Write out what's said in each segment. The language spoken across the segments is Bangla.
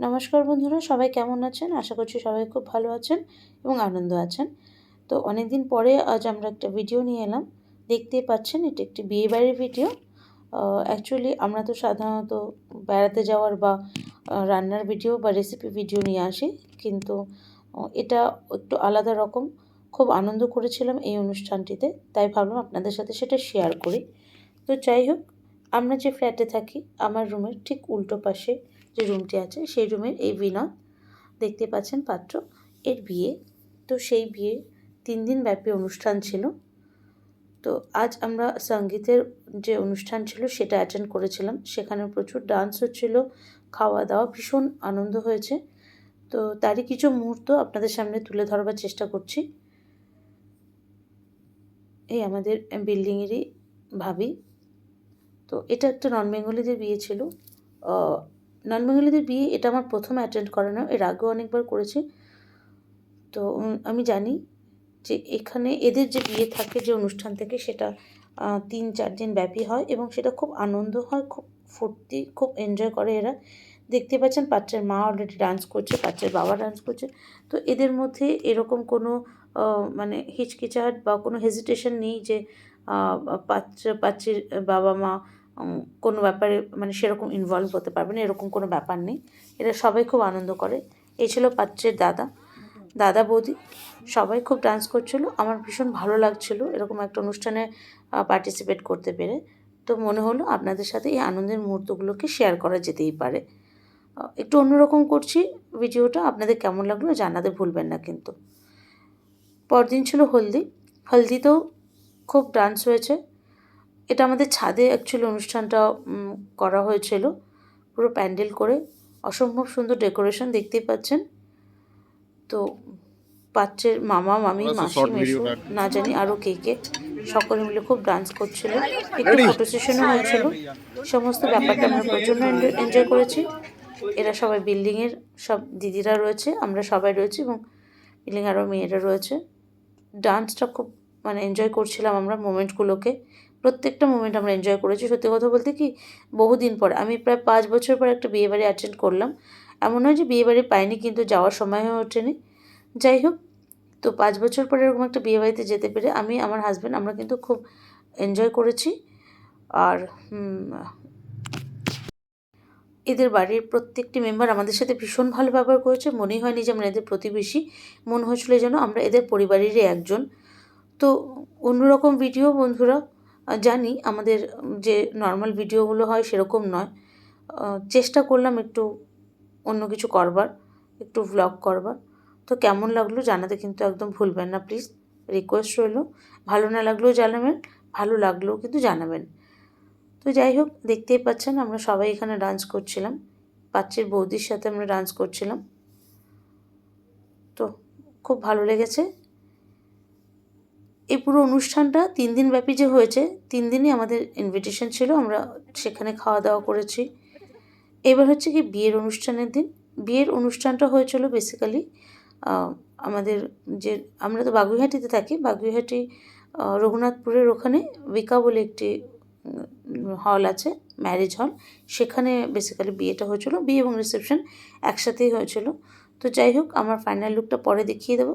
নমস্কার বন্ধুরা, সবাই কেমন আছেন? আশা করছি সবাই খুব ভালো আছেন এবং আনন্দ আছেন। তো অনেক দিন পরে আজ আমরা একটা ভিডিও নিয়ে এলাম। দেখতেই পাচ্ছেন এটি একটি বিয়েবাড়ির ভিডিও। অ্যাকচুয়ালি আমরা তো সাধারণত বেড়াতে যাওয়ার বা রান্নার ভিডিও বা রেসিপি ভিডিও নিয়ে আসি, কিন্তু এটা একটু আলাদা রকম। খুব আনন্দ করেছিলাম এই অনুষ্ঠানটিতে, তাই ভাবলাম আপনাদের সাথে সেটা শেয়ার করি। তো যাই হোক, আমরা যে ফ্ল্যাটে থাকি, আমার রুমের ঠিক উল্টো পাশে যে রুমটি আছে সেই রুমের এই বিনয়, দেখতে পাচ্ছেন পাত্র, এর বিয়ে। তো সেই বিয়ে 3 দিন ব্যাপী অনুষ্ঠান ছিল। তো আজ আমরা সঙ্গীতের যে অনুষ্ঠান ছিল সেটা অ্যাটেন্ড করেছিলাম। সেখানে প্রচুর ডান্স হচ্ছিল, খাওয়া দাওয়া, ভীষণ আনন্দ হয়েছে। তো তারই কিছু মুহূর্ত আপনাদের সামনে তুলে ধরবার চেষ্টা করছি। এই আমাদের বিল্ডিংয়েরই ভাবি। তো এটা একটা নন বেঙ্গলিদের বিয়ে ছিল। নন বেঙ্গলিদের বিয়ে এটা আমার প্রথম অ্যাটেন্ড করানো, এর আগেও অনেকবার করেছি। তো আমি জানি যে এখানে এদের যে বিয়ে থাকে, যে অনুষ্ঠান থেকে, সেটা 3-4 দিন ব্যাপী হয় এবং সেটা খুব আনন্দ হয়, খুব ফুর্তি, খুব এনজয় করে এরা। দেখতে পাচ্ছেন পাত্রের মা অলরেডি ডান্স করছে, পাত্রের বাবা ডান্স করছে। তো এদের মধ্যে এরকম কোনো মানে হিচকিচাহট বা কোনো হেজিটেশন নেই যে পাত্রের বাবা মা কোনো ব্যাপারে মানে সেরকম ইনভলভ হতে পারবে না, এরকম কোনো ব্যাপার নেই। এরা সবাই খুব আনন্দ করে। এই ছিল পাত্রের দাদা বৌদি, সবাই খুব ডান্স করছিল। আমার ভীষণ ভালো লাগছিল এরকম একটা অনুষ্ঠানে পার্টিসিপেট করতে পেরে। তো মনে হলো আপনাদের সাথে এই আনন্দের মুহূর্তগুলোকে শেয়ার করা যেতেই পারে। একটু অন্যরকম করছি ভিডিওটা, আপনাদের কেমন লাগলো জানাতে ভুলবেন না কিন্তু। পরদিন ছিল হলদি। হলদিতেও খুব ডান্স হয়েছে। এটা আমাদের ছাদে অ্যাকচুয়ালি অনুষ্ঠানটা করা হয়েছিল, পুরো প্যান্ডেল করে। অসম্ভব সুন্দর ডেকোরেশন, দেখতেই পাচ্ছেন। তো পাত্রের মামা, মামি, মাসি, মেসো, না জানি আরও কে সকলে মিলে খুব ডান্স করছিল। একটু ফটো সেশনও হয়েছিল। সমস্ত ব্যাপারটা আমরা প্রচণ্ড এনজয় করেছি। এরা সবাই বিল্ডিংয়ের সব দিদিরা রয়েছে, আমরা সবাই রয়েছি এবং বিল্ডিং আরও মেয়েরা রয়েছে। ডান্সটা খুব মানে এনজয় করছিলাম আমরা মোমেন্টগুলোকে। প্রত্যেকটা মোমেন্ট আমরা এনজয় করেছি। সত্যি কথা বলতে কি, বহুদিন পর, আমি প্রায় 5 বছর পর একটা বিয়েবাড়ি অ্যাটেন্ড করলাম। এমন নয় যে বিয়েবাড়ি পাইনি, কিন্তু যাওয়ার সময় হয়ে ওঠেনি। যাই হোক, তো 5 বছর পরে এরকম একটা বিয়েবাড়িতে যেতে পেরে আমি, আমার হাজব্যান্ড, আমরা কিন্তু খুব এনজয় করেছি। আর এদের বাড়ির প্রত্যেকটি মেম্বার আমাদের সাথে ভীষণ ভালো ব্যবহার করেছে। মনেই হয়নি যে আমরা এদের প্রতিবেশী, মনে হয়েছিল যেন আমরা এদের পরিবারেরই একজন। তো অন্যরকম ভিডিও বন্ধুরা, জানি আমাদের যে নর্মাল ভিডিওগুলো হয় সেরকম নয়। চেষ্টা করলাম একটু অন্য কিছু করবার, একটু ভ্লগ করবার। তো কেমন লাগলো জানাতে কিন্তু একদম ভুলবেন না প্লিজ, রিকোয়েস্ট রইল। ভালো না লাগলেও জানাবেন, ভালো লাগলেও কিন্তু জানাবেন। তো যাই হোক, দেখতেই পাচ্ছেন আমরা সবাই এখানে ডান্স করছিলাম। পাত্রের বৌদির সাথে আমরা ডান্স করছিলাম। তো খুব ভালো লেগেছে। এই পুরো অনুষ্ঠানটা 3 দিন ব্যাপী যে হয়েছে, 3 দিনই আমাদের ইনভিটেশন ছিল, আমরা সেখানে খাওয়া দাওয়া করেছি। এবার হচ্ছে কি বিয়ের অনুষ্ঠানের দিন। বিয়ের অনুষ্ঠানটা হয়েছিল বেসিক্যালি আমাদের যে, আমরা তো বাগুইহাটিতে থাকি, বাগুইহাটি রঘুনাথপুরের ওখানে বিকা বলে একটি হল আছে, ম্যারেজ হল। সেখানে বেসিক্যালি বিয়েটা হয়েছিল। বিয়ে এবং রিসেপশন একসাথেই হয়েছিল। তো যাই হোক, আমার ফাইনাল লুকটা পরে দেখিয়ে দেবো।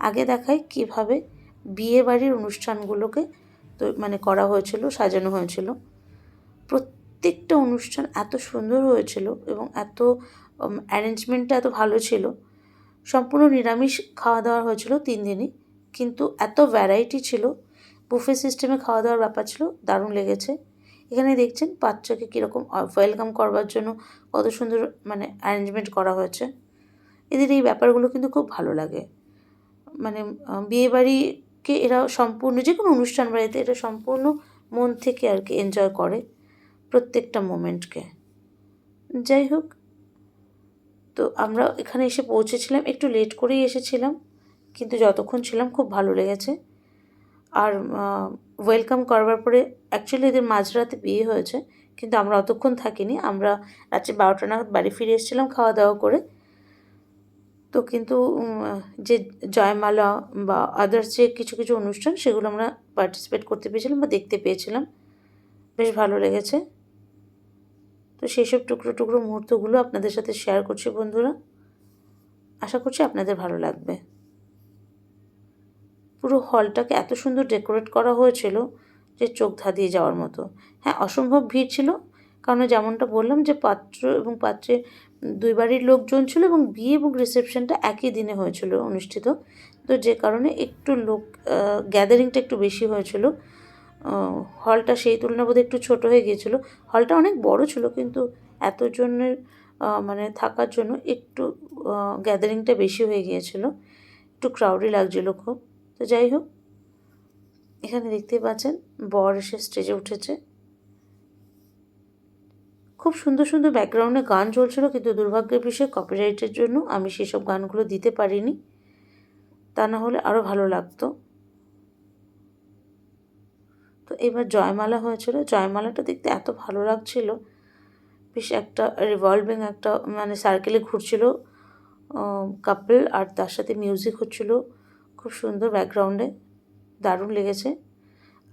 আগে দেখাই কীভাবে বিয়েবাড়ির অনুষ্ঠানগুলোকে তো মানে করা হয়েছিল, সাজানো হয়েছিল। প্রত্যেকটা অনুষ্ঠান এত সুন্দর হয়েছিল এবং এত অ্যারেঞ্জমেন্টটা এত ভালো ছিল। সম্পূর্ণ নিরামিষ খাওয়া দাওয়া হয়েছিল 3 দিনই, কিন্তু এত ভ্যারাইটি ছিল। বুফে সিস্টেমে খাওয়া দাওয়ার ব্যাপার ছিল, দারুণ লেগেছে। এখানে দেখছেন বাচ্চাকে কীরকম ওয়েলকাম করবার জন্য কত সুন্দর মানে অ্যারেঞ্জমেন্ট করা হয়েছে। এদের এই ব্যাপারগুলো কিন্তু খুব ভালো লাগে। মানে বিয়েবাড়িকে এরা সম্পূর্ণ, যে কোনো অনুষ্ঠান বাড়িতে এটা সম্পূর্ণ মন থেকে আর কি এনজয় করে প্রত্যেকটা মোমেন্টকে। যাই হোক, তো আমরা এখানে এসে পৌঁছেছিলাম, একটু লেট করেই এসেছিলাম, কিন্তু যতক্ষণ ছিলাম খুব ভালো লেগেছে। আর ওয়েলকাম করবার পরে অ্যাকচুয়ালি এদের মাঝরাতে বিয়ে হয়েছে, কিন্তু আমরা অতক্ষণ থাকিনি। আমরা রাত্রি 12টা নাগাদ বাড়ি ফিরে এসেছিলাম খাওয়া দাওয়া করে। তো কিন্তু যে জয়মালা বা আদার্স যে কিছু কিছু অনুষ্ঠান, সেগুলো আমরা পার্টিসিপেট করতে পেরেছিলাম বা দেখতে পেয়েছিলাম। বেশ ভালো লেগেছে। তো তো সেই সব টুকরো টুকরো মুহূর্তগুলো আপনাদের সাথে শেয়ার করছি বন্ধুরা। আশা করছি আপনাদের ভালো লাগবে। পুরো হলটাকে এত সুন্দর ডেকোরেট করা হয়েছিল যে চোখ ধাঁধিয়ে যাওয়ার মতো। হ্যাঁ, অসম্ভব ভিড় ছিল, কারণ যেমনটা বললাম যে পাত্র এবং পাত্রে দুই বাড়ির লোকজন ছিল এবং বিয়ে এবং রিসেপশনটা একই দিনে হয়েছিল অনুষ্ঠিত। তো যে কারণে একটু লোক গ্যাদারিংটা একটু বেশি হয়েছিল। হলটা সেই তুলনায় বোধহয় একটু ছোটো হয়ে গিয়েছিলো। হলটা অনেক বড় ছিল, কিন্তু এতজনের মানে থাকার জন্য একটু গ্যাদারিংটা বেশি হয়ে গিয়েছিলো, একটু ক্রাউডি লাগছিলো খুব। তো যাই হোক, এখানে দেখতেই পাচ্ছেন বর এসে স্টেজে উঠেছে। খুব সুন্দর সুন্দর ব্যাকগ্রাউন্ডে গান চলছিল, কিন্তু দুর্ভাগ্যের বিষয় কপিরাইটের জন্য আমি সেসব গানগুলো দিতে পারিনি, তা না হলে আরও ভালো লাগতো। তো এবার জয়মালা হয়েছিল। জয়মালাটা দেখতে এত ভালো লাগছিল, বেশ একটা রিভলভিং একটা মানে সার্কেলে ঘুরছিল কাপল, আর তার সাথে মিউজিক হচ্ছিল খুব সুন্দর ব্যাকগ্রাউন্ডে, দারুণ লেগেছে।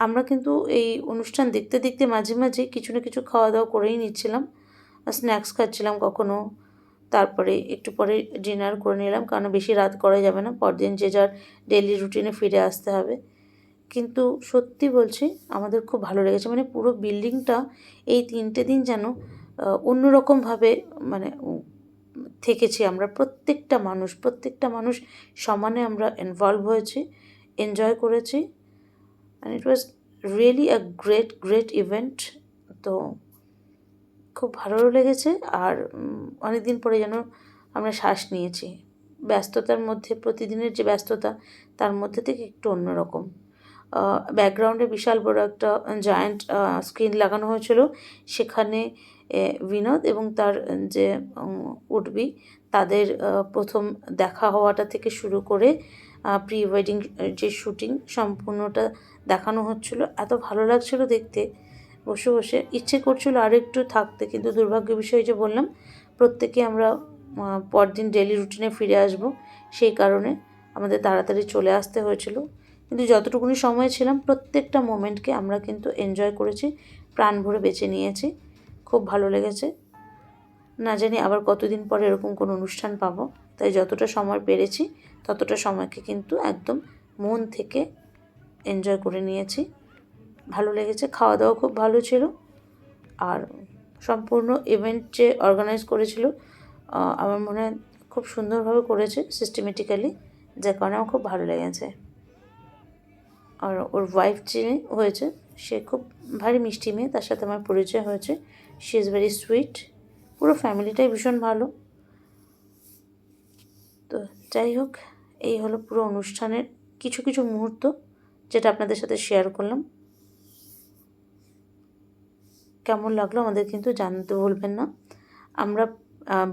আমরা কিন্তু এই অনুষ্ঠান দেখতে দেখতে মাঝে মাঝে কিছু না কিছু খাওয়া দাওয়া করেই নিচ্ছিলাম, স্ন্যাক্স খাচ্ছিলাম কখনো, তারপরে একটু পরে ডিনার করে নিলাম, কারণ বেশি রাত করা যাবে না, পরদিন যে যার ডেইলি রুটিনে ফিরে আসতে হবে। কিন্তু সত্যি বলছি, আমাদের খুব ভালো লেগেছে। মানে পুরো বিল্ডিংটা এই 3টে দিন যেন অন্যরকমভাবে মানে থেকেছি আমরা। প্রত্যেকটা মানুষ সমানে আমরা ইনভলভ হয়েছি, এনজয় করেছি, and it was really a great event. তো খুব ভালো লেগেছে। আর অনেক দিন পরে যেন আমরা শ্বাস নিয়েছি। ব্যস্ততার মধ্যে, প্রতিদিনের যে ব্যস্ততা, তার মধ্যে থেকে একটু অন্যরকম। ব্যাকগ্রাউন্ডে বিশাল বড় একটা জায়ান্ট স্ক্রিন লাগানো হয়েছিল। সেখানে বিনোদ এবং তার যে উডবি, তাদের প্রথম দেখা হওয়াটা থেকে শুরু করে প্রি ওয়েডিং যে শ্যুটিং সম্পূর্ণটা দেখানো হচ্ছিল। এত ভালো লাগছিল দেখতে, বসে বসে ইচ্ছে করছিল আরও একটু থাকতে, কিন্তু দুর্ভাগ্য বিষয় যে বললাম, প্রত্যেকে আমরা পরদিন ডেলি রুটিনে ফিরে আসব, সেই কারণে আমাদের তাড়াতাড়ি চলে আসতে হয়েছিল। কিন্তু যতটুকুনি সময় ছিলাম, প্রত্যেকটা মোমেন্টকে আমরা কিন্তু এনজয় করেছি, প্রাণ ভরে বেছে নিয়েছি। খুব ভালো লেগেছে। না জানি আবার কতদিন পরে এরকম কোনো অনুষ্ঠান পাবো, তাই যতটা সময় পেরেছি ততটা সময়কে কিন্তু একদম মন থেকে এনজয় করে নিয়েছি। ভালো লেগেছে, খাওয়া দাওয়া খুব ভালো ছিল। আর সম্পূর্ণ ইভেন্ট যে অর্গানাইজ করেছিল, আমার মনে হয় খুব সুন্দরভাবে করেছে, সিস্টেমেটিক্যালি, যার কারণে আমার খুব ভালো লেগেছে। আর ওর ওয়াইফ যিনি হয়েছে, সে খুব ভারী মিষ্টি মেয়ে, তার সাথে আমার পরিচয় হয়েছে। She is very sweet. পুরো ফ্যামিলিটাই ভীষণ ভালো। তো যাই হোক, এই হলো পুরো অনুষ্ঠানের কিছু কিছু মুহূর্ত, যেটা আপনাদের সাথে শেয়ার করলাম। কেমন লাগলো আমাদের কিন্তু জানতে ভুলবেন না। আমরা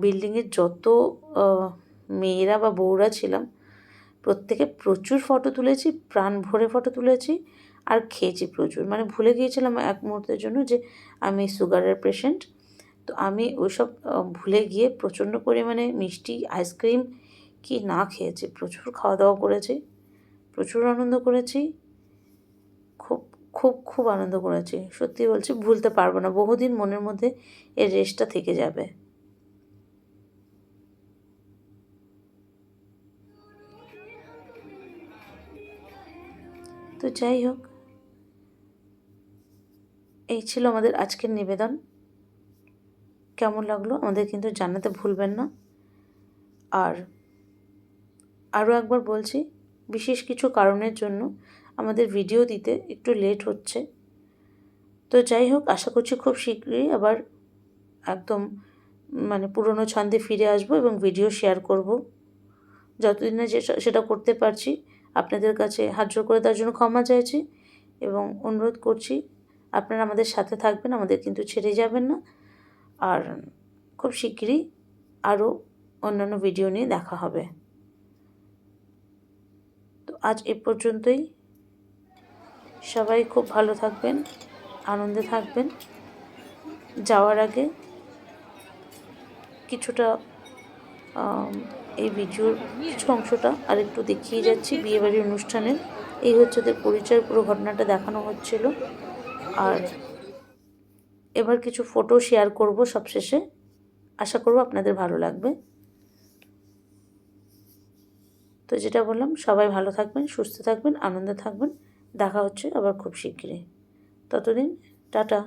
বিল্ডিংয়ের যত মেয়েরা বা বউরা ছিলাম, প্রত্যেকে প্রচুর ফটো তুলেছি, প্রাণ ভরে ফটো তুলেছি, আর খেয়েছি প্রচুর। মানে ভুলে গিয়েছিলাম এক মুহূর্তের জন্য যে আমি সুগারের পেশেন্ট। তো আমি ওইসব ভুলে গিয়ে প্রচণ্ড পরিমাণে মিষ্টি, আইসক্রিম কি না খেয়েছি, প্রচুর খাওয়া দাওয়া করেছি, প্রচুর আনন্দ করেছি, খুব খুব খুব আনন্দ করেছি। সত্যি বলছি, ভুলতে পারবো না, বহুদিন মনের মধ্যে এর রেশটা থেকে যাবে। তো যাই হোক, এই ছিল আমাদের আজকের নিবেদন। কেমন লাগলো আমাদের কিন্তু জানাতে ভুলবেন না। আর আরও একবার বলছি, বিশেষ কিছু কারণের জন্য আমাদের ভিডিও দিতে একটু লেট হচ্ছে। তো যাই হোক, আশা করছি খুব শীঘ্রই আবার একদম মানে পুরনো ছন্দে ফিরে আসবো এবং ভিডিও শেয়ার করব। যতদিন না সেটা করতে পারছি, আপনাদের কাছে হাত জোড় করে তার জন্য ক্ষমা চাইছি এবং অনুরোধ করছি আপনারা আমাদের সাথে থাকবেন, আমাদের কিন্তু ছেড়ে যাবেন না। আর খুব শিগগিরই আরও অন্যান্য ভিডিও নিয়ে দেখা হবে। তো আজ এ পর্যন্তই। সবাই খুব ভালো থাকবেন, আনন্দে থাকবেন। যাওয়ার আগে কিছুটা এই ভিডিওর কিছু অংশটা আর একটু দেখিয়ে যাচ্ছি বিয়েবাড়ির অনুষ্ঠানের। এই হচ্ছে ওদের পরিচয়ের পুরো ঘটনাটা দেখানো হচ্ছিল। আর এবার কিছু ফটো শেয়ার করব সবশেষে, আশা করব আপনাদের ভালো লাগবে। তো যেটা বললাম, সবাই ভালো থাকবেন, সুস্থ থাকবেন, আনন্দে থাকবেন। দেখা হচ্ছে আবার খুব শিগগিরই। ততদিন টাটা।